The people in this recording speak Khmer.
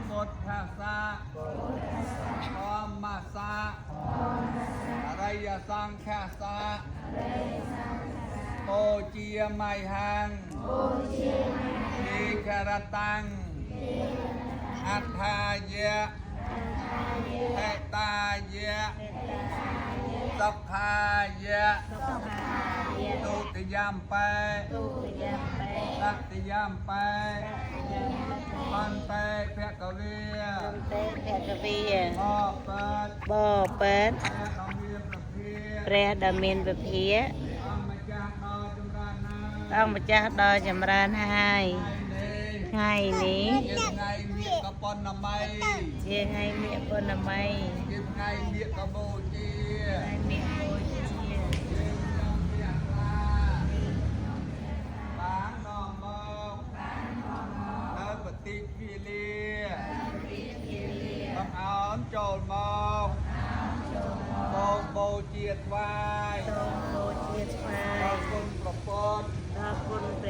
พุทธัสสะธัมมัสสะอริยสังฆัสสะโอเจียไมหังทีคารตังอัฏฐายะเทตายะสัพพายะตุติยามไปตัติยามไปปันเตเพกเวียบ่เปิดព្រះដ៏មានពភាអង្គម្ចាស់ដ៏ចម្រើនហើយថ្ងៃនេះជាថ្ងៃមាឃកប៉ុណ្ណមីជាថ្ងៃមាឃកបូជាបាននាំមកនៅបតិវិលាបងអោនចូលមកបងបូជាថ្វាយ គុណប្រពន្ធ